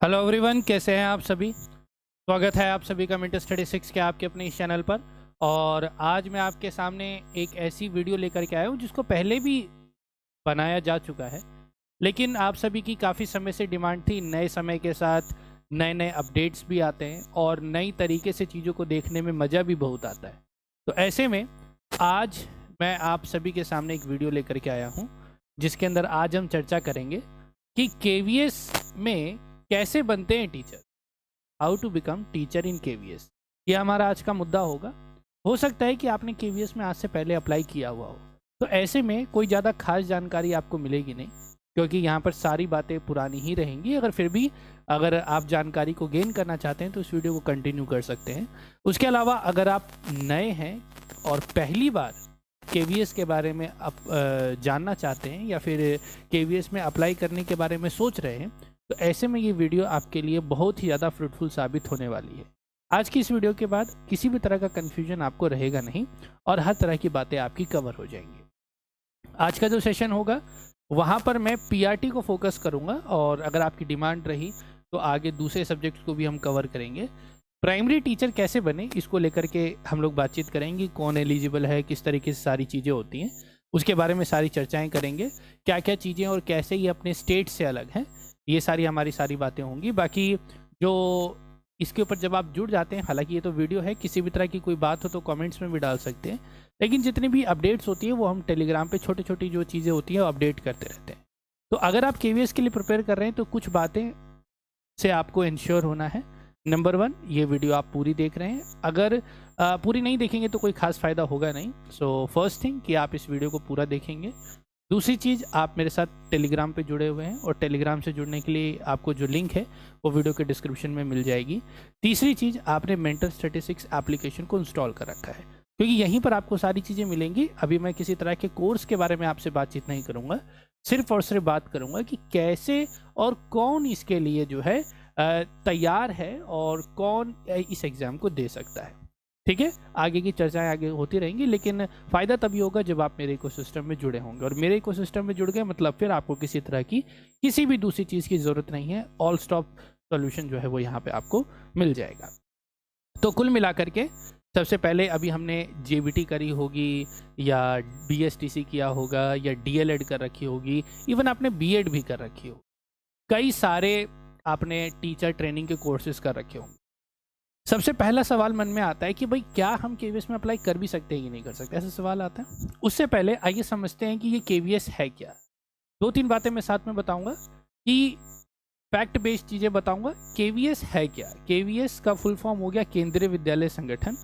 Hello everyone, कैसे हैं आप सभी। स्वागत है आप सभी का मिंट स्टडी 6 के आपके अपने इस चैनल पर। और आज मैं आपके सामने एक ऐसी वीडियो लेकर के आया हूं जिसको पहले भी बनाया जा चुका है, लेकिन आप सभी की काफ़ी समय से डिमांड थी। नए समय के साथ नए नए अपडेट्स भी आते हैं और नई तरीके से चीज़ों को देखने में मज़ा भी बहुत आता है। तो ऐसे में आज मैं आप सभी के सामने एक वीडियो लेकर के आया हूँ जिसके अंदर आज हम चर्चा करेंगे कि केवीएस में कैसे बनते हैं teacher, how to become teacher in KVS. ये हमारा आज का मुद्दा होगा। हो सकता है कि आपने केवीएस में आज से पहले अप्लाई किया हुआ हो, तो ऐसे में कोई ज़्यादा खास जानकारी आपको मिलेगी नहीं, क्योंकि यहाँ पर सारी बातें पुरानी ही रहेंगी। अगर आप जानकारी को गेन करना चाहते हैं तो इस वीडियो को कंटिन्यू कर सकते हैं। उसके अलावा अगर आप नए हैं और पहली बार केवीएस के बारे में जानना चाहते हैं या फिर केवीएस में अप्लाई करने के बारे में सोच रहे हैं, तो ऐसे में ये वीडियो आपके लिए बहुत ही ज़्यादा फ्रूटफुल साबित होने वाली है। आज की इस वीडियो के बाद किसी भी तरह का कन्फ्यूजन आपको रहेगा नहीं और हर तरह की बातें आपकी कवर हो जाएंगी। आज का जो सेशन होगा वहाँ पर मैं पीआरटी को फोकस करूँगा, और अगर आपकी डिमांड रही तो आगे दूसरे सब्जेक्ट्स को भी हम कवर करेंगे। प्राइमरी टीचर कैसे बने, इसको लेकर के हम लोग बातचीत करेंगे। कौन एलिजिबल है, किस तरीके से सारी चीज़ें होती हैं, उसके बारे में सारी चर्चाएँ करेंगे। क्या क्या चीज़ें और कैसे ये अपने स्टेट से अलग हैं, ये हमारी सारी बातें होंगी। बाकी जो इसके ऊपर जब आप जुड़ जाते हैं, हालांकि ये तो वीडियो है, किसी भी तरह की कोई बात हो तो कमेंट्स में भी डाल सकते हैं, लेकिन जितनी भी अपडेट्स होती है वो हम टेलीग्राम पे छोटी छोटी जो चीज़ें होती हैं वो अपडेट करते रहते हैं। तो अगर आप केवीएस के लिए प्रिपेयर कर रहे हैं तो कुछ बातें से आपको इंश्योर होना है। नंबर 1, ये वीडियो आप पूरी देख रहे हैं। अगर पूरी नहीं देखेंगे तो कोई खास फ़ायदा होगा नहीं। सो फर्स्ट थिंग कि आप इस वीडियो को पूरा देखेंगे। दूसरी चीज़, आप मेरे साथ टेलीग्राम पे जुड़े हुए हैं, और टेलीग्राम से जुड़ने के लिए आपको जो लिंक है वो वीडियो के डिस्क्रिप्शन में मिल जाएगी। तीसरी चीज़, आपने मेंटल स्टैटिस्टिक्स एप्लीकेशन को इंस्टॉल कर रखा है, क्योंकि यहीं पर आपको सारी चीज़ें मिलेंगी। अभी मैं किसी तरह के कोर्स के बारे में आपसे बातचीत नहीं करूँगा, सिर्फ और सिर्फ बात करूँगा कि कैसे और कौन इसके लिए जो है तैयार है और कौन इस एग्ज़ाम को दे सकता है। ठीक है, आगे की चर्चाएं आगे होती रहेंगी, लेकिन फ़ायदा तभी होगा जब आप मेरे इकोसिस्टम में जुड़े होंगे। और मेरे इकोसिस्टम में जुड़ गए मतलब फिर आपको किसी तरह की किसी भी दूसरी चीज़ की ज़रूरत नहीं है। ऑल स्टॉप सॉल्यूशन जो है वो यहाँ पे आपको मिल जाएगा। तो कुल मिलाकर के सबसे पहले अभी हमने जेबीटी करी होगी, या बीएसटीसी किया होगा, या डीएलएड कर रखी होगी, इवन आपने बीएड भी कर रखी हो, कई सारे आपने टीचर ट्रेनिंग के कोर्सेज कर रखे होंगे। सबसे पहला सवाल मन में आता है कि भाई क्या हम केवीएस में अप्लाई कर भी सकते हैं कि नहीं कर सकते, ऐसा सवाल आता है। उससे पहले आइए समझते हैं कि ये केवीएस है क्या। 2-3 बातें मैं साथ में बताऊंगा, कि फैक्ट बेस्ड चीज़ें बताऊंगा। केवीएस है क्या? केवीएस का फुल फॉर्म हो गया केंद्रीय विद्यालय संगठन।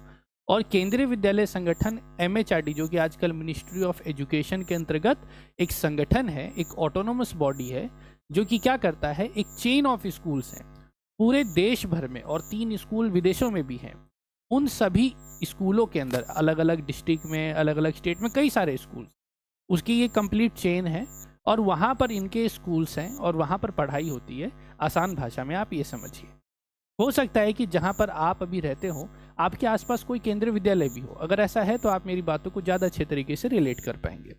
और केंद्रीय विद्यालय संगठन एमएचआरडी, जो कि आजकल मिनिस्ट्री ऑफ एजुकेशन के अंतर्गत एक संगठन है, एक ऑटोनोमस बॉडी है, जो कि क्या करता है, एक चेन ऑफ स्कूल्स है पूरे देश भर में, और 3 स्कूल विदेशों में भी हैं। उन सभी स्कूलों के अंदर अलग अलग डिस्ट्रिक्ट में, अलग अलग स्टेट में कई सारे स्कूल, उसकी ये कंप्लीट चेन है, और वहाँ पर इनके स्कूल्स हैं और वहाँ पर पढ़ाई होती है। आसान भाषा में आप ये समझिए। हो सकता है कि जहाँ पर आप अभी रहते हो आपके आसपास कोई केंद्रीय विद्यालय भी हो। अगर ऐसा है तो आप मेरी बातों को ज़्यादा अच्छे तरीके से रिलेट कर पाएंगे।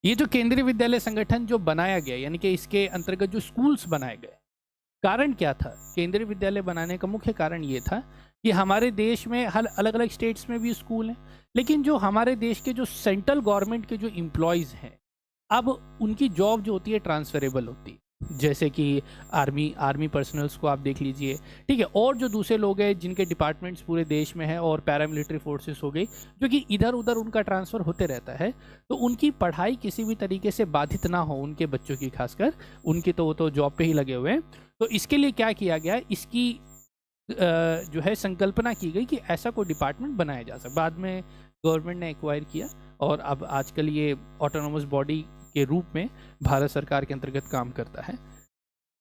ये जो केंद्रीय विद्यालय संगठन जो बनाया गया, यानी कि इसके अंतर्गत जो स्कूल्स बनाए गए, कारण क्या था? केंद्रीय विद्यालय बनाने का मुख्य कारण ये था कि हमारे देश में हर अलग अलग स्टेट्स में भी स्कूल हैं, लेकिन जो हमारे देश के जो सेंट्रल गवर्नमेंट के जो एम्प्लॉयज़ हैं, अब उनकी जॉब जो होती है ट्रांसफरेबल होती है। जैसे कि आर्मी पर्सनल्स को आप देख लीजिए, ठीक है, और जो दूसरे लोग हैं जिनके डिपार्टमेंट्स पूरे देश में हैं, और पैरामिलिट्री फोर्सेस हो गई, जो कि इधर उधर उनका ट्रांसफ़र होते रहता है, तो उनकी पढ़ाई किसी भी तरीके से बाधित ना हो, उनके बच्चों की खासकर, उनकी तो वो तो जॉब पे ही लगे हुए हैं। तो इसके लिए क्या किया गया, इसकी जो है संकल्पना की गई कि ऐसा कोई डिपार्टमेंट बनाया जा सके। बाद में गवर्नमेंट ने एक्वायर किया, और अब आजकल ये ऑटोनोमस बॉडी के रूप में भारत सरकार के अंतर्गत काम करता है।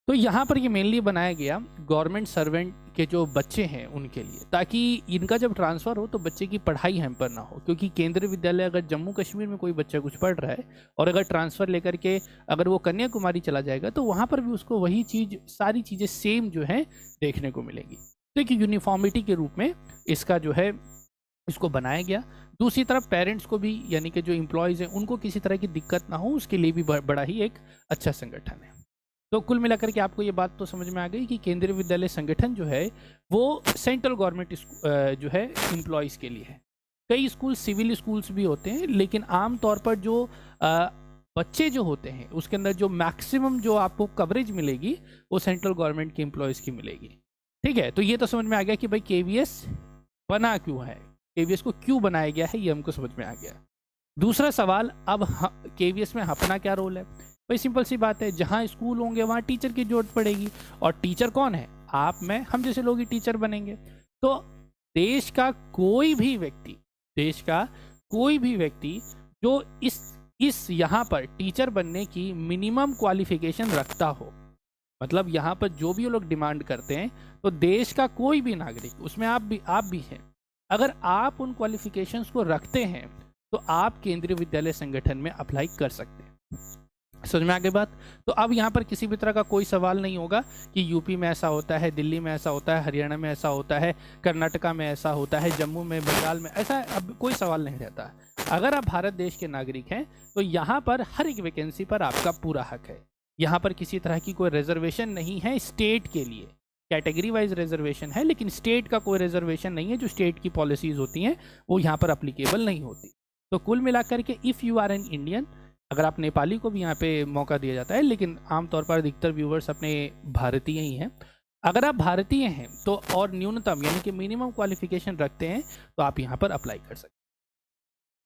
तो यहाँ पर ये मेनली बनाया गया गवर्नमेंट सर्वेंट के जो बच्चे हैं उनके लिए, ताकि इनका जब ट्रांसफ़र हो तो बच्चे की पढ़ाई हैम्पर ना हो। क्योंकि केंद्रीय विद्यालय, अगर जम्मू कश्मीर में कोई बच्चा कुछ पढ़ रहा है और अगर ट्रांसफ़र लेकर के अगर वो कन्याकुमारी चला जाएगा, तो वहाँ पर भी उसको वही चीज़, सारी चीज़ें सेम जो है देखने को मिलेगी। तो एक यूनिफॉर्मिटी के रूप में इसका जो है इसको बनाया गया। दूसरी तरफ पेरेंट्स को भी, यानी कि जो एम्प्लॉयज़ हैं, उनको किसी तरह की दिक्कत ना हो, उसके लिए भी बड़ा ही एक अच्छा संगठन है। तो कुल मिलाकर के आपको ये बात तो समझ में आ गई कि केंद्रीय विद्यालय संगठन जो है वो सेंट्रल गवर्नमेंट जो है एम्प्लॉयज़ के लिए है। कई स्कूल सिविल स्कूल्स भी होते हैं, लेकिन आम तौर पर जो बच्चे जो होते हैं उसके अंदर जो मैक्सिमम जो आपको कवरेज मिलेगी वो सेंट्रल गवर्नमेंट के एम्प्लॉयज़ की मिलेगी। ठीक है, तो ये तो समझ में आ गया कि भाई केवीएस बना क्यों है, केवीएस को क्यों बनाया गया है, ये हमको समझ में आ गया। दूसरा सवाल, अब केवीएस में अपना क्या रोल है? भाई सिंपल सी बात है, जहाँ स्कूल होंगे वहाँ टीचर की जरूरत पड़ेगी, और टीचर कौन है? आप, मैं, हम जैसे लोग ही टीचर बनेंगे। तो देश का कोई भी व्यक्ति जो इस यहाँ पर टीचर बनने की मिनिमम क्वालिफिकेशन रखता हो, मतलब यहाँ पर जो भी लोग डिमांड करते हैं, तो देश का कोई भी नागरिक, उसमें आप भी हैं, अगर आप उन क्वालिफिकेशंस को रखते हैं तो आप केंद्रीय विद्यालय संगठन में अप्लाई कर सकते हैं। समझ में आ गई बात? तो अब यहाँ पर किसी भी तरह का कोई सवाल नहीं होगा कि यूपी में ऐसा होता है, दिल्ली में ऐसा होता है, हरियाणा में ऐसा होता है, कर्नाटका में ऐसा होता है, जम्मू में, बंगाल में, ऐसा अब कोई सवाल नहीं रहता। अगर आप भारत देश के नागरिक हैं तो यहाँ पर हर एक वैकेंसी पर आपका पूरा हक है। यहाँ पर किसी तरह की कोई रिजर्वेशन नहीं है स्टेट के लिए, कैटेगरी वाइज रिजर्वेशन है, लेकिन स्टेट का कोई रिजर्वेशन नहीं है। जो स्टेट की पॉलिसीज होती हैं वो यहाँ पर अप्लीकेबल नहीं होती। तो कुल मिलाकर के if you are an Indian, अगर आप नेपाली को भी यहाँ पे मौका दिया जाता है, लेकिन आमतौर पर अधिकतर व्यूवर्स अपने भारतीय ही हैं। अगर आप भारतीय हैं तो और न्यूनतम यानी कि मिनिमम क्वालिफिकेशन रखते हैं तो आप यहाँ पर अप्लाई कर सकते हैं।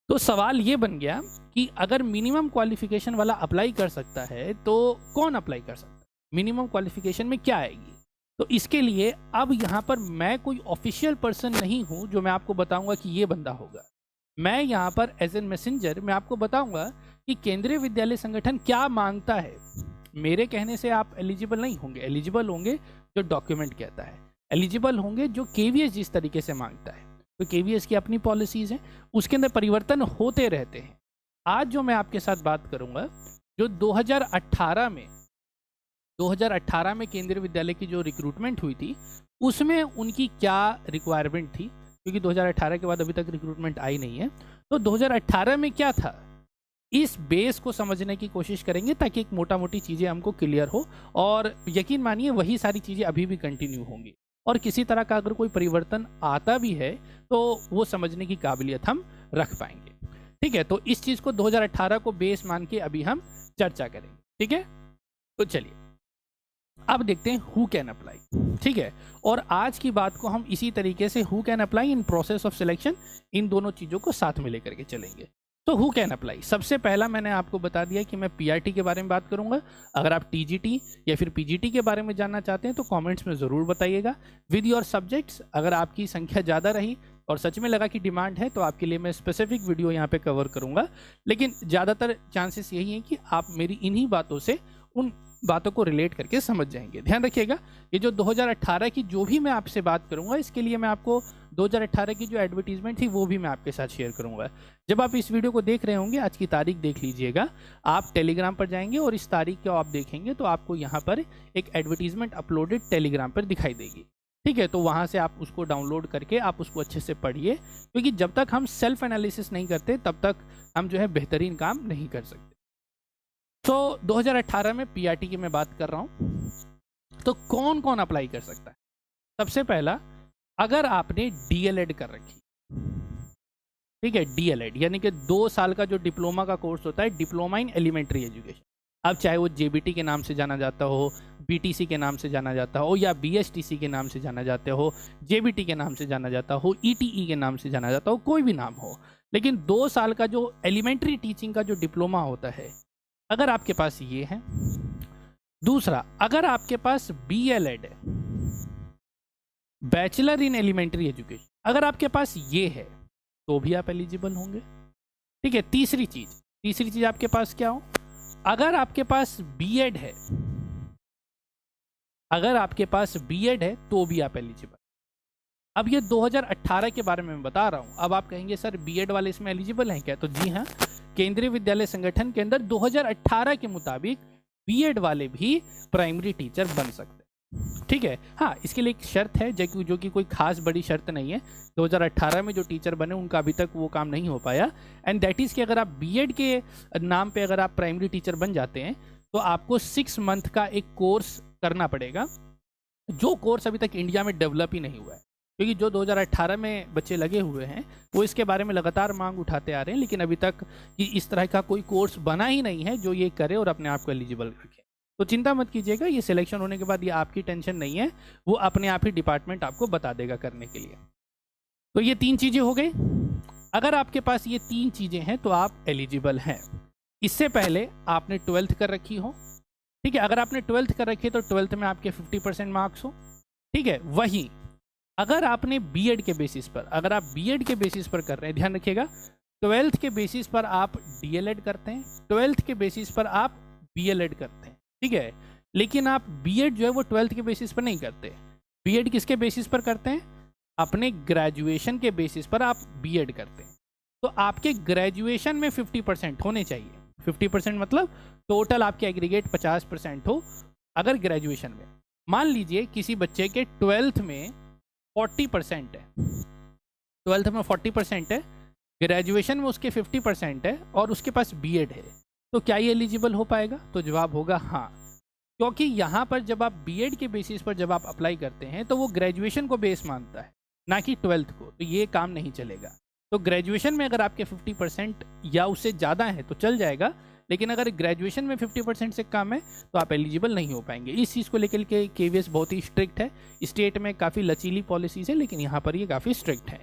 तो सवाल ये बन गया कि अगर मिनिमम क्वालिफिकेशन वाला अप्लाई कर सकता है तो कौन अप्लाई कर सकता है? मिनिमम क्वालिफिकेशन में क्या आएगी? तो इसके लिए अब यहाँ पर मैं कोई ऑफिशियल पर्सन नहीं हूँ जो मैं आपको बताऊंगा कि ये बंदा होगा। मैं यहाँ पर एज एन मैसेंजर मैं आपको बताऊंगा कि केंद्रीय विद्यालय संगठन क्या मांगता है। मेरे कहने से आप एलिजिबल नहीं होंगे, एलिजिबल होंगे जो डॉक्यूमेंट कहता है, एलिजिबल होंगे जो केवीएस जिस तरीके से मांगता है। तो केवीएस की अपनी पॉलिसीज़ हैं, उसके अंदर परिवर्तन होते रहते हैं। आज जो मैं आपके साथ बात करूंगा, जो 2018 में केंद्रीय विद्यालय की जो रिक्रूटमेंट हुई थी उसमें उनकी क्या रिक्वायरमेंट थी, क्योंकि 2018 के बाद अभी तक रिक्रूटमेंट आई नहीं है। तो 2018 में क्या था, इस बेस को समझने की कोशिश करेंगे ताकि एक मोटा मोटी चीज़ें हमको क्लियर हो, और यकीन मानिए वही सारी चीज़ें अभी भी कंटिन्यू होंगी, और किसी तरह का अगर कोई परिवर्तन आता भी है तो वो समझने की काबिलियत हम रख पाएंगे। ठीक है, तो इस चीज़ को 2018 को बेस मान के अभी हम चर्चा करेंगे। ठीक है, तो चलिए अब देखते हैं हु कैन अप्लाई। ठीक है, और आज की बात को हम इसी तरीके से who can apply in process of selection, इन दोनों चीज़ों को साथ में लेकर के चलेंगे। तो हु कैन अप्लाई, सबसे पहला मैंने आपको बता दिया कि मैं पीआरटी के बारे में बात करूंगा। अगर आप टीजीटी या फिर पीजीटी के बारे में जानना चाहते हैं तो कमेंट्स में ज़रूर बताइएगा। विद योर सब्जेक्ट्स, अगर आपकी संख्या ज़्यादा रही और सच में लगा कि डिमांड है तो आपके लिए मैं स्पेसिफिक वीडियो यहाँ पे कवर करूँगा, लेकिन ज़्यादातर चांसेस यही हैं कि आप मेरी इन्हीं बातों से उन बातों को रिलेट करके समझ जाएंगे। ध्यान रखिएगा, ये जो 2018 की जो भी मैं आपसे बात करूंगा, इसके लिए मैं आपको 2018 की जो एडवर्टीजमेंट थी वो भी मैं आपके साथ शेयर करूंगा। जब आप इस वीडियो को देख रहे होंगे, आज की तारीख देख लीजिएगा, आप टेलीग्राम पर जाएंगे और इस तारीख को आप देखेंगे तो आपको यहाँ पर एक एडवर्टीजमेंट अपलोडेड टेलीग्राम पर दिखाई देगी। ठीक है, तो वहाँ से आप उसको डाउनलोड करके आप उसको अच्छे से पढ़िए, क्योंकि जब तक हम सेल्फ एनालिसिस नहीं करते तब तक हम जो है बेहतरीन काम नहीं कर सकते। तो 2018 में पीआरटी की मैं बात कर रहा हूँ, तो कौन कौन अप्लाई कर सकता है? सबसे पहला, अगर आपने डीएलएड कर रखी, ठीक है, डीएलएड यानी कि 2 साल का जो डिप्लोमा का कोर्स होता है, डिप्लोमा इन एलिमेंट्री एजुकेशन, अब चाहे वो जेबीटी के नाम से जाना जाता हो, बीटीसी के नाम से जाना जाता हो, या बीएसटीसी के नाम से जाना जाता हो, जेबीटी के नाम से जाना जाता हो, ईटीई के नाम से जाना जाता हो, कोई भी नाम हो, लेकिन 2 साल का जो एलिमेंट्री टीचिंग का जो डिप्लोमा होता है, अगर आपके पास ये है। दूसरा, अगर आपके पास बीएलएड है, बैचलर इन एलिमेंट्री एजुकेशन, अगर आपके पास ये है तो भी आप एलिजिबल होंगे। ठीक है, तीसरी चीज आपके पास क्या हो, अगर आपके पास बीएड है, अगर आपके पास बीएड है तो भी आप एलिजिबल। अब ये 2018 के बारे में मैं बता रहा हूं। अब आप कहेंगे सर बीएड वाले इसमें एलिजिबल हैं क्या? तो जी हाँ, केंद्रीय विद्यालय संगठन के अंदर 2018 के मुताबिक बीएड वाले भी प्राइमरी टीचर बन सकते हैं। ठीक है, हाँ, इसके लिए एक शर्त है जो कि कोई खास बड़ी शर्त नहीं है। 2018 में जो टीचर बने उनका अभी तक वो काम नहीं हो पाया, एंड दैट इज़ कि अगर आप बीएड के नाम पे अगर आप प्राइमरी टीचर बन जाते हैं तो आपको 6 मंथ का एक कोर्स करना पड़ेगा, जो कोर्स अभी तक इंडिया में डेवलप ही नहीं हुआ है, क्योंकि जो 2018 में बच्चे लगे हुए हैं वो इसके बारे में लगातार मांग उठाते आ रहे हैं, लेकिन अभी तक कि इस तरह का कोई कोर्स बना ही नहीं है जो ये करे और अपने आप को एलिजिबल रखे। तो चिंता मत कीजिएगा, ये सिलेक्शन होने के बाद ये आपकी टेंशन नहीं है, वो अपने आप ही डिपार्टमेंट आपको बता देगा करने के लिए। तो ये 3 चीज़ें हो गई। अगर आपके पास ये 3 चीज़ें हैं तो आप एलिजिबल हैं। इससे पहले आपने 12th कर रखी हो, ठीक है। अगर आपने 12th कर रखी है तो 12th में आपके 50% मार्क्स हो, ठीक है। वही अगर आपने बीएड के बेसिस पर, अगर आप बीएड के बेसिस पर कर रहे हैं, ध्यान रखिएगा, 12th के बेसिस पर आप डीएलएड करते हैं, 12th के बेसिस पर आप बीएलएड करते हैं, ठीक है। लेकिन आप बीएड जो है वो 12th के बेसिस पर नहीं करते। बीएड किसके बेसिस पर करते हैं? अपने ग्रेजुएशन के बेसिस पर आप बीएड करते हैं। तो आपके ग्रेजुएशन में 50% होने चाहिए। 50% मतलब टोटल आपके एग्रीगेट 50% हो। अगर ग्रेजुएशन में मान लीजिए किसी बच्चे के 12th में 40% है, 12th में 40% है, ग्रेजुएशन में उसके 50% है और उसके पास बीएड है, तो क्या ये एलिजिबल हो पाएगा? तो जवाब होगा हाँ, क्योंकि यहाँ पर जब आप बीएड के बेसिस पर जब आप अप्लाई करते हैं तो वो ग्रेजुएशन को बेस मानता है, ना कि 12th को, तो ये काम नहीं चलेगा। तो ग्रेजुएशन में अगर आपके 50% या उससे ज़्यादा है तो चल जाएगा, लेकिन अगर ग्रेजुएशन में 50% से कम है तो आप एलिजिबल नहीं हो पाएंगे। इस चीज़ को लेकर के केवीएस बहुत ही स्ट्रिक्ट है। स्टेट में काफ़ी लचीली पॉलिसीज़ है, लेकिन यहाँ पर ये काफ़ी स्ट्रिक्ट है।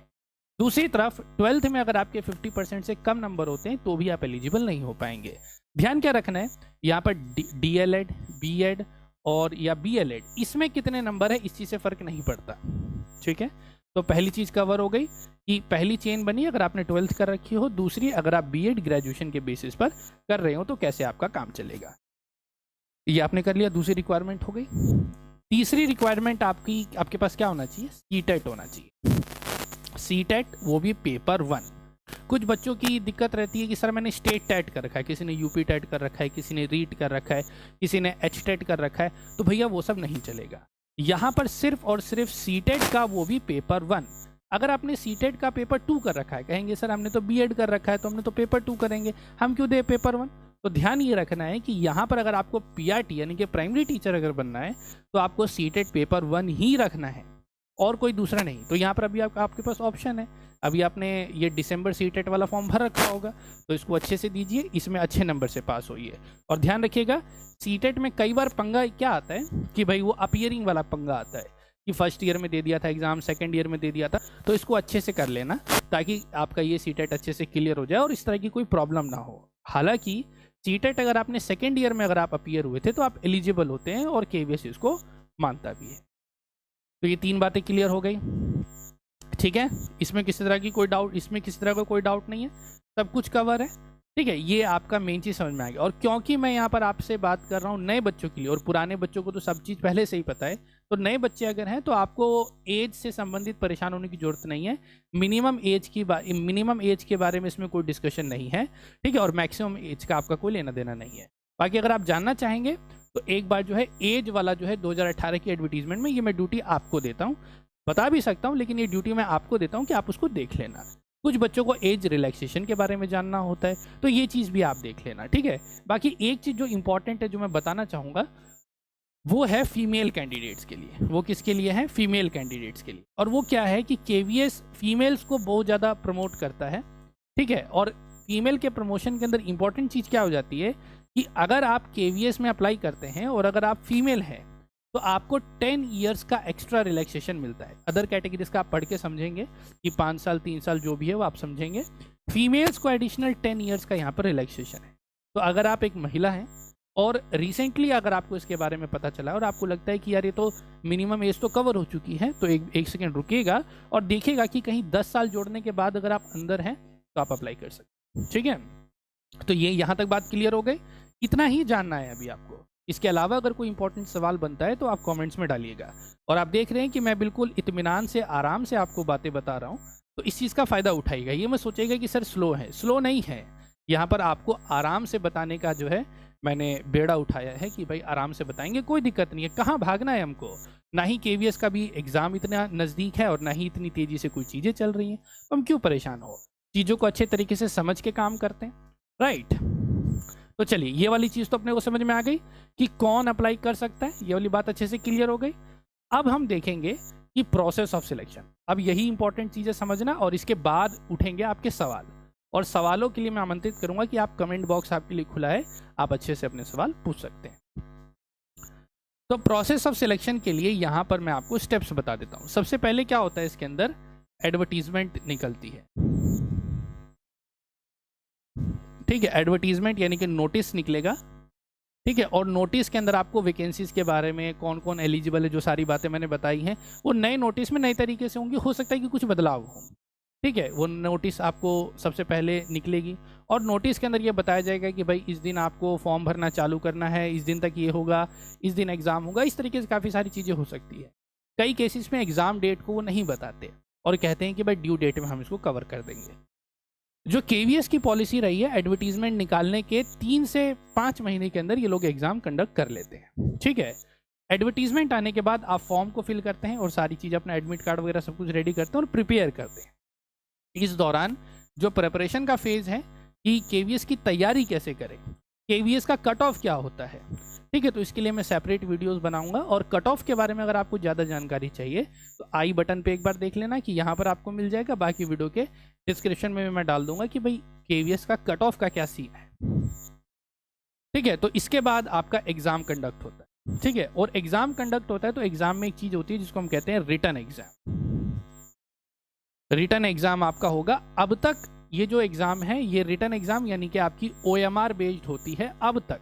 दूसरी तरफ 12th में अगर आपके 50% से कम नंबर होते हैं तो भी आप एलिजिबल नहीं हो पाएंगे। ध्यान क्या रखना है, यहाँ पर डीएलएड, बीएड और या बीएलएड, इसमें कितने नंबर है इस चीज़ से फ़र्क नहीं पड़ता, ठीक है। तो पहली चीज़ कवर हो गई कि पहली चेन बनी अगर आपने 12th कर रखी हो। दूसरी, अगर आप बीएड ग्रेजुएशन के बेसिस पर कर रहे हो तो कैसे आपका काम चलेगा, ये आपने कर लिया। दूसरी रिक्वायरमेंट हो गई। तीसरी रिक्वायरमेंट आपके पास क्या होना चाहिए? सीटेट होना चाहिए। सीटेट, वो भी पेपर 1। कुछ बच्चों की दिक्कत रहती है कि सर मैंने स्टेट टेट कर रखा है, किसी ने यूपी टेट कर रखा है, किसी ने रीट कर रखा है, किसी ने एच टेट कर रखा है, तो भैया वो सब नहीं चलेगा। यहाँ पर सिर्फ और सिर्फ सीटेट का, वो भी पेपर 1। अगर आपने सीटेट का पेपर 2 कर रखा है, कहेंगे सर हमने तो बीएड कर रखा है तो हमने तो पेपर 2 करेंगे, हम क्यों दे पेपर 1? तो ध्यान ये रखना है कि यहाँ पर अगर आपको पीआरटी यानी कि प्राइमरी टीचर अगर बनना है तो आपको सीटेट पेपर 1 ही रखना है और कोई दूसरा नहीं। तो यहाँ पर अभी आपके पास ऑप्शन है। अभी आपने ये दिसंबर सीटेट वाला फॉर्म भर रखा होगा तो इसको अच्छे से दीजिए, इसमें अच्छे नंबर से पास होइए। और ध्यान रखिएगा, सीटेट में कई बार पंगा क्या आता है कि भाई वो अपीयरिंग वाला पंगा आता है कि फर्स्ट ईयर में दे दिया था एग्जाम, सेकंड ईयर में दे दिया था, तो इसको अच्छे से कर लेना ताकि आपका ये सीटेट अच्छे से क्लियर हो जाए और इस तरह की कोई प्रॉब्लम ना हो। हालांकि सीटेट अगर आपने सेकेंड ईयर में अगर आप अपीयर हुए थे तो आप एलिजिबल होते हैं और केवीएस इसको मानता भी है। तो ये 3 बातें क्लियर हो गई, ठीक है। इसमें किसी तरह की कोई डाउट, इसमें किसी तरह का कोई डाउट नहीं है, सब कुछ कवर है, ठीक है। ये आपका मेन चीज़ समझ में आ गया। और क्योंकि मैं यहाँ पर आपसे बात कर रहा हूँ नए बच्चों के लिए, और पुराने बच्चों को तो सब चीज़ पहले से ही पता है, तो नए बच्चे अगर हैं तो आपको एज से संबंधित परेशान होने की जरूरत नहीं है। मिनिमम एज के बारे में इसमें कोई डिस्कशन नहीं है, ठीक है। और मैक्सिमम एज का आपका कोई लेना देना नहीं है। बाकी अगर आप जानना चाहेंगे तो एक बार जो है एज वाला जो है 2018 की एडवर्टीजमेंट में ये मैं ड्यूटी आपको देता हूँ, बता भी सकता हूँ, लेकिन ये ड्यूटी मैं आपको देता हूँ कि आप उसको देख लेना। कुछ बच्चों को एज रिलैक्सेशन के बारे में जानना होता है तो ये चीज़ भी आप देख लेना, ठीक है। बाकी एक चीज़ जो इंपॉर्टेंट है जो मैं बताना चाहूँगा वो है फीमेल कैंडिडेट्स के लिए। वो किसके लिए है? फीमेल कैंडिडेट्स के लिए। और वो क्या है कि केवीएस फीमेल्स को बहुत ज़्यादा प्रमोट करता है, ठीक है। और फीमेल के प्रमोशन के अंदर इंपॉर्टेंट चीज़ क्या हो जाती है कि अगर आप केवीएस में अप्लाई करते हैं और अगर आप फीमेल हैं तो आपको 10 ईयर्स का एक्स्ट्रा रिलैक्सेशन मिलता है। अदर कैटेगरीज का आप पढ़ के समझेंगे कि 5 साल 3 साल जो भी है वो आप समझेंगे। फीमेल्स को एडिशनल 10 ईयर्स का यहाँ पर रिलैक्सेशन है। तो अगर आप एक महिला हैं और रिसेंटली अगर आपको इसके बारे में पता चला और आपको लगता है कि यार ये तो मिनिमम एज तो कवर हो चुकी है, तो एक सेकेंड रुकिएगा और देखिएगा कि कहीं 10 साल जोड़ने के बाद अगर आप अंदर हैं तो आप अप्लाई कर सकते हैं, ठीक है। तो ये यहाँ तक बात क्लियर हो गई। इतना ही जानना है अभी आपको। इसके अलावा अगर कोई इंपॉर्टेंट सवाल बनता है तो आप कमेंट्स में डालिएगा। और आप देख रहे हैं कि मैं बिल्कुल इत्मीनान से, आराम से आपको बातें बता रहा हूँ, तो इस चीज़ का फ़ायदा उठाइएगा। ये मत सोचिएगा कि सर स्लो है, स्लो नहीं है। यहाँ पर आपको आराम से बताने का जो है मैंने बेड़ा उठाया है कि भाई आराम से बताएंगे, कोई दिक्कत नहीं है। कहाँ भागना है हमको, ना ही केवीएस का भी एग्ज़ाम इतना नज़दीक है और ना ही इतनी तेज़ी से कोई चीज़ें चल रही हैं, हम क्यों परेशान हो। चीज़ों को अच्छे तरीके से समझ के काम करते हैं, राइट। तो चलिए ये वाली चीज़ तो अपने को समझ में आ गई कि कौन अप्लाई कर सकता है, ये वाली बात अच्छे से क्लियर हो गई। अब हम देखेंगे कि प्रोसेस ऑफ सिलेक्शन। अब यही इंपॉर्टेंट चीज़ें समझना और इसके बाद उठेंगे आपके सवाल, और सवालों के लिए मैं आमंत्रित करूंगा कि आप कमेंट बॉक्स आपके लिए खुला है, आप अच्छे से अपने सवाल पूछ सकते हैं। तो प्रोसेस ऑफ सिलेक्शन के लिए यहाँ पर मैं आपको स्टेप्स बता देता हूँ। सबसे पहले क्या होता है, इसके अंदर एडवर्टीजमेंट निकलती है, ठीक है। एडवर्टीजमेंट यानी कि नोटिस निकलेगा, ठीक है। और नोटिस के अंदर आपको वैकेंसीज के बारे में, कौन कौन एलिजिबल है, जो सारी बातें मैंने बताई हैं वो नए नोटिस में नए तरीके से होंगी। हो सकता है कि कुछ बदलाव हो, ठीक है। वो नोटिस आपको सबसे पहले निकलेगी और नोटिस के अंदर ये बताया जाएगा कि भाई इस दिन आपको फॉर्म भरना चालू करना है, इस दिन तक ये होगा, इस दिन एग्ज़ाम होगा। इस तरीके से काफ़ी सारी चीज़ें हो सकती है। कई केसेस में एग्ज़ाम डेट को वो नहीं बताते और कहते हैं कि भाई ड्यू डेट में हम इसको कवर कर देंगे। जो केवीएस की पॉलिसी रही है, एडवर्टीजमेंट निकालने के 3 से 5 महीने के अंदर ये लोग एग्जाम कंडक्ट कर लेते हैं, ठीक है। एडवर्टीजमेंट आने के बाद आप फॉर्म को फिल करते हैं और सारी चीज़, अपना एडमिट कार्ड वगैरह सब कुछ रेडी करते हैं और प्रिपेयर करते हैं। इस दौरान जो प्रिपरेशन का फेज़ है कि केवीएस की तैयारी कैसे करें, केवीएस का कट ऑफ क्या होता है, ठीक है। तो इसके लिए मैं सेपरेट वीडियोस बनाऊंगा और कट ऑफ के बारे में अगर आपको ज़्यादा जानकारी चाहिए तो आई बटन पे एक बार देख लेना कि यहाँ पर आपको मिल जाएगा। बाकी वीडियो के डिस्क्रिप्शन में मैं डाल दूंगा कि भाई केवीएस का कट ऑफ का क्या सीन है, ठीक है। तो इसके बाद आपका एग्जाम कंडक्ट होता है, ठीक है। और एग्जाम कंडक्ट होता है तो एग्जाम में एक चीज़ होती है जिसको हम कहते हैं रिटन एग्जाम। रिटन एग्जाम आपका होगा। अब तक ये जो एग्जाम है, ये रिटन एग्जाम यानी कि आपकी OMR बेस्ड होती है अब तक,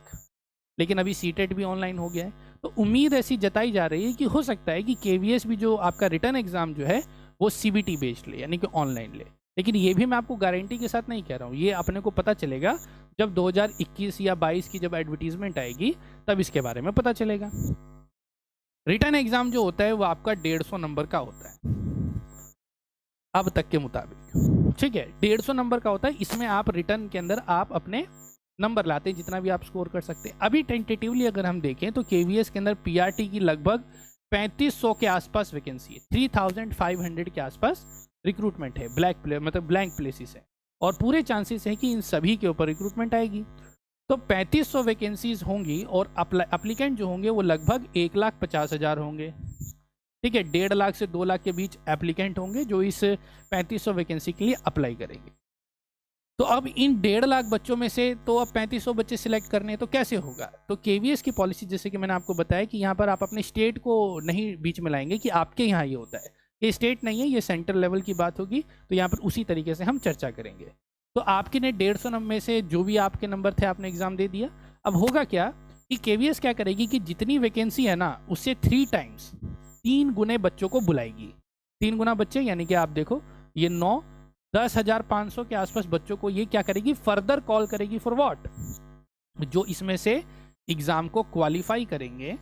लेकिन अभी सीटेट भी ऑनलाइन हो गया है। तो उम्मीद ऐसी जताई जा रही है कि हो सकता है कि केवीएस भी जो आपका रिटन एग्जाम जो है वो CBT बेस्ड ले, यानी कि ऑनलाइन ले। लेकिन ये भी मैं आपको गारंटी के साथ नहीं कह रहा हूँ, ये अपने को पता चलेगा जब 2021 या 22 की जब एडवर्टीजमेंट आएगी तब इसके बारे में पता चलेगा। रिटन एग्जाम जो होता है वो आपका 150 नंबर का होता है अब तक के मुताबिक, ठीक है। 150 नंबर का होता है। इसमें आप रिटर्न के अंदर आप अपने नंबर लाते हैं, जितना भी आप स्कोर कर सकते हैं। अभी टेंटेटिवली अगर हम देखें तो केवीएस के अंदर PRT की लगभग 3500 के आसपास वैकेंसी है, 3500 के आसपास रिक्रूटमेंट है। ब्लैंक प्लेसेस है और पूरे चांसेस हैं कि इन सभी के ऊपर रिक्रूटमेंट आएगी। तो 3500 वैकेंसीज होंगी और अप्लीकेंट जो होंगे वो लगभग 1,50,000 होंगे, ठीक है। 1.5 लाख से 2 लाख के बीच एप्लीकेंट होंगे जो इस 3500 वैकेंसी के लिए अप्लाई करेंगे। तो अब इन 1.5 लाख बच्चों में से तो अब 3500 बच्चे सिलेक्ट करने हैं, तो कैसे होगा। तो केवीएस की पॉलिसी, जैसे कि मैंने आपको बताया कि यहाँ पर आप अपने स्टेट को नहीं बीच में लाएंगे कि आपके यहाँ ये होता है, ये स्टेट नहीं है, ये सेंट्रल लेवल की बात होगी। तो यहाँ पर उसी तरीके से हम चर्चा करेंगे। तो आपके ने 150 नंबर में से जो भी आपके नंबर थे आपने एग्जाम दे दिया। अब होगा क्या कि केवीएस क्या करेगी कि जितनी वैकेंसी है ना उससे 3 टाइम्स, 3 गुने बच्चों को बुलाएगी। 3 गुना बच्चे यानी कि आप देखो ये 9, 10,500 के आसपास बच्चों को ये क्या करेगी, फर्दर कॉल करेगी फॉर व्हाट, जो इसमें से एग्जाम को क्वालिफाई करेंगे,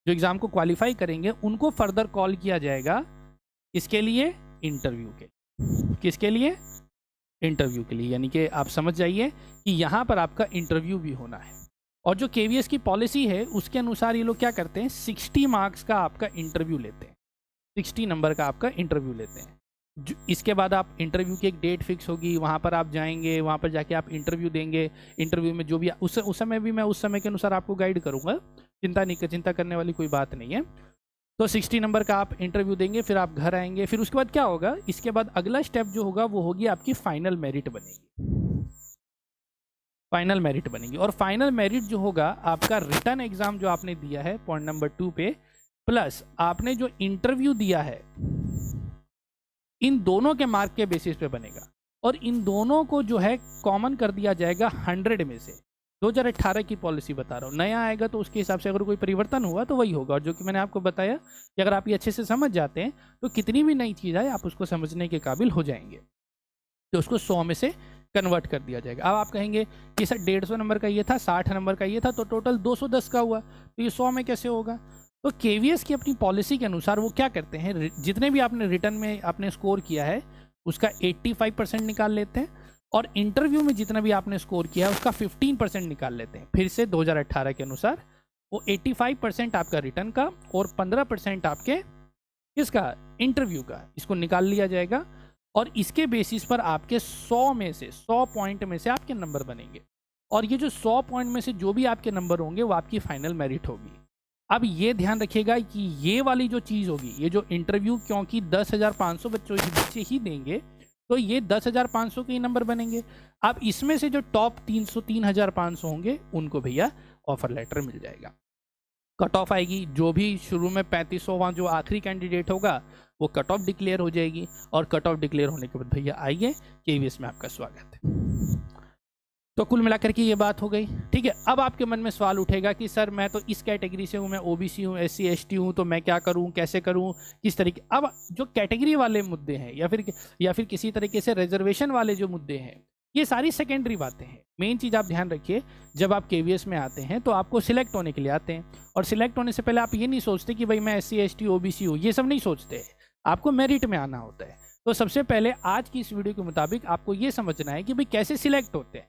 जो एग्जाम को क्वालिफाई करेंगे उनको फर्दर कॉल किया जाएगा। इसके लिए इंटरव्यू के, किसके लिए, इंटरव्यू के लिए। यानी कि आप समझ जाइए कि यहाँ पर आपका इंटरव्यू भी होना है। और जो केवीएस की पॉलिसी है उसके अनुसार ये लोग क्या करते हैं, 60 मार्क्स का आपका इंटरव्यू लेते हैं, 60 नंबर का आपका इंटरव्यू लेते हैं। इसके बाद आप इंटरव्यू की एक डेट फिक्स होगी, वहाँ पर आप जाएंगे, वहाँ पर जाके आप इंटरव्यू देंगे। इंटरव्यू में जो भी उस समय भी मैं उस समय के अनुसार आपको गाइड करूँगा, चिंता करने वाली कोई बात नहीं है। तो 60 नंबर का आप इंटरव्यू देंगे, फिर आप घर आएंगे। फिर उसके बाद क्या होगा, इसके बाद अगला स्टेप जो होगा वो होगी आपकी फाइनल मेरिट बनेगी, फाइनल मेरिट बनेगी। और फाइनल मेरिट जो होगा आपका रिटन एग्जाम जो आपने दिया है पॉइंट नंबर 2 पे, प्लस आपने जो इंटरव्यू दिया है, इन दोनों के मार्क के बेसिस पे बनेगा। और इन दोनों को जो है कॉमन कर दिया जाएगा 100 में से। 2018 की पॉलिसी बता रहा हूँ, नया आएगा तो उसके हिसाब से अगर कोई परिवर्तन हुआ तो वही होगा। और जो कि मैंने आपको बताया कि अगर आप ये अच्छे से समझ जाते हैं तो कितनी भी नई चीज़ आए आप उसको समझने के काबिल हो जाएंगे। तो उसको 100 में से कन्वर्ट कर दिया जाएगा। अब आप कहेंगे कि सर 150 नंबर का ये था, 60 नंबर का ये था, तो टोटल 210 का हुआ, तो ये 100 में कैसे होगा। तो केवीएस की अपनी पॉलिसी के अनुसार वो क्या करते हैं, जितने भी आपने रिटर्न में आपने स्कोर किया है उसका 85% निकाल लेते हैं, और इंटरव्यू में जितना भी आपने स्कोर किया है उसका 15% निकाल लेते हैं। फिर से 2018 के अनुसार वो 85% आपका रिटर्न का और 15% आपके किसका, इंटरव्यू का, इसको निकाल लिया जाएगा। और इसके बेसिस पर आपके 100 में से 100 पॉइंट में से आपके नंबर बनेंगे। और ये जो 100 पॉइंट में से जो भी आपके नंबर होंगे वो आपकी फाइनल मेरिट होगी। अब ये ध्यान रखिएगा कि ये वाली जो चीज़ होगी, ये जो इंटरव्यू क्योंकि 10,500 बच्चे ही देंगे, तो ये 10,500 के ही नंबर बनेंगे। अब इसमें से जो टॉप 3,500 होंगे उनको भैया ऑफर लेटर मिल जाएगा। कट ऑफ आएगी, जो भी शुरू में 3500वां जो आखिरी कैंडिडेट होगा वो कट ऑफ डिक्लेयर हो जाएगी, और कट ऑफ डिक्लेयर होने के बाद भैया आइए केवीएस में आपका स्वागत है। तो कुल मिलाकर के ये बात हो गई, ठीक है। अब आपके मन में सवाल उठेगा कि सर मैं तो इस कैटेगरी से हूँ, मैं ओबीसी हूँ, SC ST हूँ, तो मैं क्या करूँ, कैसे करूँ, किस तरीके। अब जो कैटेगरी वाले मुद्दे हैं या फिर किसी तरीके से रिजर्वेशन वाले जो मुद्दे हैं, ये सारी सेकेंडरी बातें हैं। मेन चीज़ आप ध्यान रखिए, जब आप केवीएस में आते हैं तो आपको सिलेक्ट होने के लिए आते हैं, और सिलेक्ट होने से पहले आप ये नहीं सोचते कि भाई मैं SC ST OBC हूँ, ये सब नहीं सोचते, आपको मेरिट में आना होता है। तो सबसे पहले आज की इस वीडियो के मुताबिक आपको ये समझना है कि भाई कैसे सिलेक्ट होते हैं,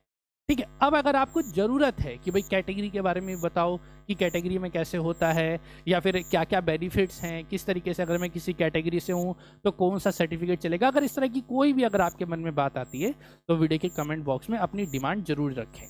ठीक है। अब अगर आपको ज़रूरत है कि भाई कैटेगरी के बारे में बताओ कि कैटेगरी में कैसे होता है, या फिर क्या क्या बेनिफिट्स हैं, किस तरीके से अगर मैं किसी कैटेगरी से हूँ तो कौन सा सर्टिफिकेट चलेगा, अगर इस तरह की कोई भी अगर आपके मन में बात आती है तो वीडियो के कमेंट बॉक्स में अपनी डिमांड जरूर रखें।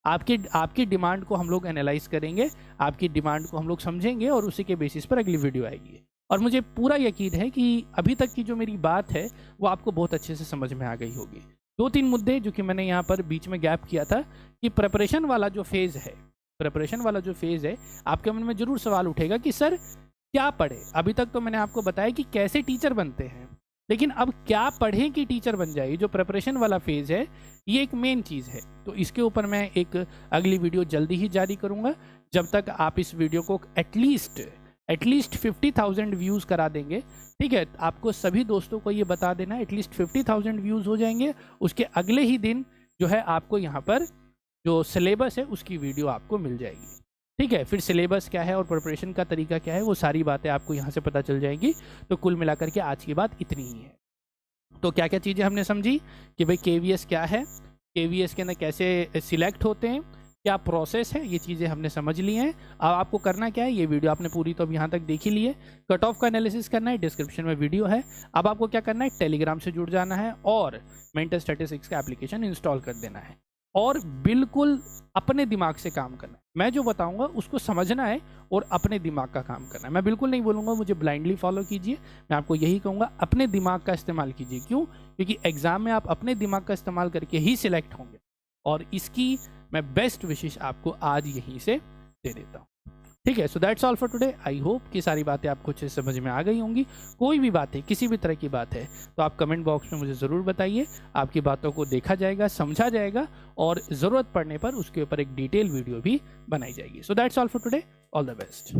आपकी डिमांड को हम लोग एनालाइज करेंगे, आपकी डिमांड को हम लोग समझेंगे, और उसी के बेसिस पर अगली वीडियो आएगी। और मुझे पूरा यकीन है कि अभी तक की जो मेरी बात है वो आपको बहुत अच्छे से समझ में आ गई होगी। 2-3 मुद्दे जो कि मैंने यहाँ पर बीच में गैप किया था कि प्रिपरेशन वाला जो फेज़ है, आपके मन में ज़रूर सवाल उठेगा कि सर क्या पढ़े। अभी तक तो मैंने आपको बताया कि कैसे टीचर बनते हैं, लेकिन अब क्या पढ़ें कि टीचर बन जाए। जो प्रिपरेशन वाला फेज़ है ये एक मेन चीज़ है, तो इसके ऊपर मैं एक अगली वीडियो जल्दी ही जारी करूँगा। जब तक आप इस वीडियो को एटलीस्ट 50,000 व्यूज़ करा देंगे, ठीक है, आपको सभी दोस्तों को ये बता देना, एटलीस्ट 50,000 व्यूज़ हो जाएंगे, उसके अगले ही दिन जो है आपको यहाँ पर जो सिलेबस है उसकी वीडियो आपको मिल जाएगी, ठीक है। फिर सिलेबस क्या है और प्रिपरेशन का तरीका क्या है वो सारी बातें आपको यहाँ से पता चल जाएंगी। तो कुल मिलाकर के आज की बात इतनी ही है। तो क्या क्या चीज़ें हमने समझी कि भाई केवीएस क्या है, केवीएस के अंदर कैसे सिलेक्ट होते हैं, क्या प्रोसेस है, ये चीज़ें हमने समझ ली हैं। अब आपको करना क्या है, ये वीडियो आपने पूरी तो अब यहाँ तक देख ही ली है। कट ऑफ का एनालिसिस करना है, डिस्क्रिप्शन में वीडियो है। अब आपको क्या करना है, टेलीग्राम से जुड़ जाना है और मेंटर स्टैटिस्टिक्स का एप्लीकेशन इंस्टॉल कर देना है, और बिल्कुल अपने दिमाग से काम करना है। मैं जो बताऊंगा उसको समझना है और अपने दिमाग का काम करना है। मैं बिल्कुल नहीं बोलूँगा मुझे ब्लाइंडली फॉलो कीजिए, मैं आपको यही कहूँगा अपने दिमाग का इस्तेमाल कीजिए। क्यों? क्योंकि एग्ज़ाम में आप अपने दिमाग का इस्तेमाल करके ही सिलेक्ट होंगे, और इसकी मैं बेस्ट विशेष आपको आज यहीं से दे देता हूँ, ठीक है। So that's all for today. I hope कि सारी बातें आपको अच्छे से समझ में आ गई होंगी। कोई भी बात है, किसी भी तरह की बात है, तो आप कमेंट बॉक्स में मुझे ज़रूर बताइए। आपकी बातों को देखा जाएगा, समझा जाएगा, और ज़रूरत पड़ने पर उसके ऊपर एक डिटेल वीडियो भी बनाई जाएगी। So that's all for today. All the best.